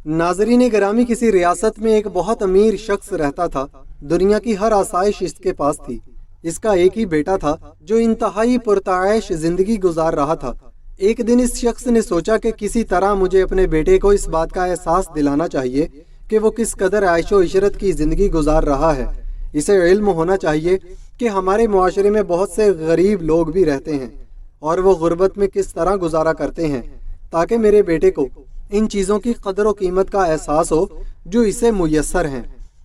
नाज़रीन गरामी, किसी रियासत में एक बहुत अमीर शख्स रहता था। दुनिया की हर आसाइश इसके पास थी। इसका एक ही बेटा था जो इंतहाई पुरताइश जिंदगी गुजार रहा था। एक दिन इस शख्स ने सोचा कि किसी तरह मुझे अपने बेटे को इस बात का एहसास दिलाना चाहिए कि वो किस कदर आयशो इशरत की जिंदगी गुजार रहा है। इसे इल्म होना चाहिए कि हमारे मुआशरे में बहुत से गरीब लोग भी रहते हैं और वो गुर्बत में किस तरह गुजारा करते हैं, ताकि मेरे बेटे को इन चीज़ों की कदर व कीमत का एहसास हो जो इसे मुयस्सर हैं,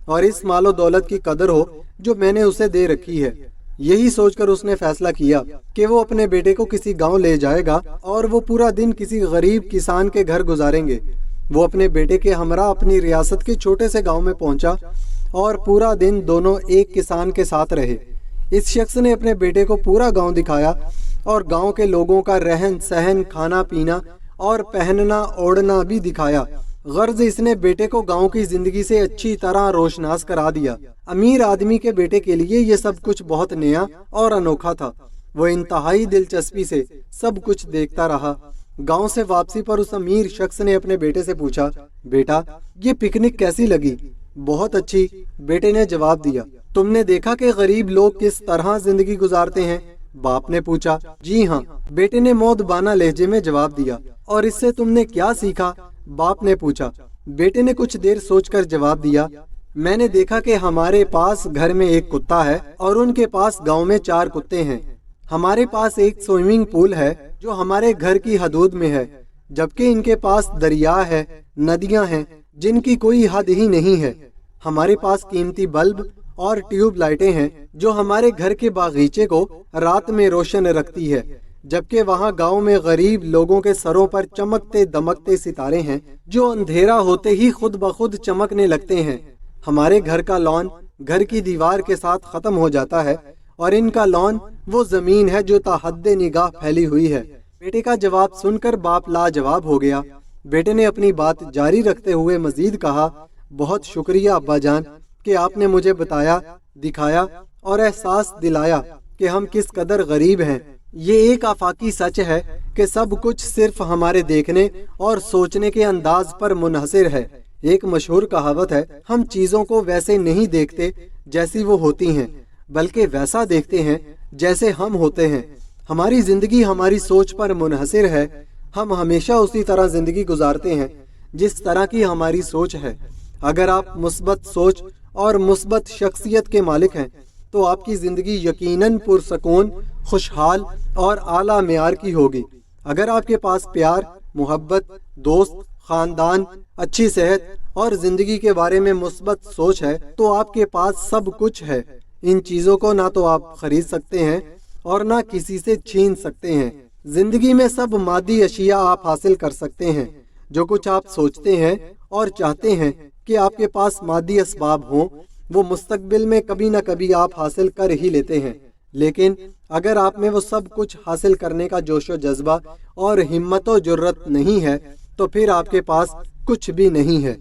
और इस मालो दौलत की कदर हो जो मैंने उसे दे रखी है। यही सोचकर उसने फैसला किया कि वो अपने बेटे को किसी गांव ले जाएगा और वो पूरा दिन किसी गरीब किसान के घर गुजारेंगे। वो अपने बेटे के हमरा अपनी रियासत के छोटे से गांव में पहुंचा और पूरा दिन दोनों एक किसान के साथ रहे। इस शख्स ने अपने बेटे को पूरा गांव दिखाया और गांव के लोगों का रहन सहन, खाना पीना और पहनना ओढ़ना भी दिखाया। गर्ज इसने बेटे को गांव की जिंदगी से अच्छी तरह रोशनास करा दिया। अमीर आदमी के बेटे के लिए ये सब कुछ बहुत नया और अनोखा था। वो इंतहाई दिलचस्पी से सब कुछ देखता रहा। गांव से वापसी पर उस अमीर शख्स ने अपने बेटे से पूछा, बेटा ये पिकनिक कैसी लगी? बहुत अच्छी, बेटे ने जवाब दिया। तुमने देखा कि गरीब लोग किस तरह जिंदगी गुजारते हैं? बाप ने पूछा। जी हाँ, बेटे ने मौदबाना लहजे में जवाब दिया। और इससे तुमने क्या सीखा? बाप ने पूछा। बेटे ने कुछ देर सोचकर जवाब दिया, मैंने देखा कि हमारे पास घर में एक कुत्ता है और उनके पास गांव में 4 कुत्ते हैं। हमारे पास एक स्विमिंग पूल है जो हमारे घर की हदूद में है, जबकि इनके पास दरिया है, नदियां हैं जिनकी कोई हद ही नहीं है। हमारे पास कीमती बल्ब और ट्यूब लाइटें हैं जो हमारे घर के बागीचे को रात में रोशन रखती है, जबकि वहाँ गांव में गरीब लोगों के सरों पर चमकते दमकते सितारे हैं जो अंधेरा होते ही खुद ब खुद चमकने लगते हैं। हमारे घर का लॉन घर की दीवार के साथ खत्म हो जाता है और इनका लॉन वो जमीन है जो ताहद्दे निगाह फैली हुई है। बेटे का जवाब सुनकर बाप लाजवाब हो गया। बेटे ने अपनी बात जारी रखते हुए मजीद कहा, बहुत शुक्रिया अब्बा जान कि आपने मुझे बताया, दिखाया और एहसास दिलाया कि हम किस कदर गरीब हैं। ये एक आफाकी सच है कि सब कुछ सिर्फ हमारे देखने और सोचने के अंदाज पर मुनहसिर है। एक मशहूर कहावत है, हम चीजों को वैसे नहीं देखते जैसी वो होती हैं, बल्कि वैसा देखते हैं जैसे हम होते हैं। हमारी जिंदगी हमारी सोच पर मुनहसिर है। हम हमेशा उसी तरह जिंदगी गुजारते हैं जिस तरह की हमारी सोच है। अगर आप मुस्बत सोच और मुस्बत शख्सियत के मालिक हैं तो आपकी जिंदगी यकीनन पुरसकून, खुशहाल और आला मेयार की होगी। अगर आपके पास प्यार, मोहब्बत, दोस्त, खानदान, अच्छी सेहत और जिंदगी के बारे में मुस्बत सोच है तो आपके पास सब कुछ है। इन चीजों को ना तो आप खरीद सकते हैं और ना किसी से छीन सकते हैं। जिंदगी में सब मादी अशिया आप हासिल कर सकते हैं। जो कुछ आप सोचते हैं और चाहते हैं कि आपके पास मादी असबाब हों, वो मुस्तकबिल में कभी ना कभी आप हासिल कर ही लेते हैं। लेकिन अगर आप में वो सब कुछ हासिल करने का जोशो जज्बा और हिम्मत व जुर्रत नहीं है तो फिर आपके पास कुछ भी नहीं है।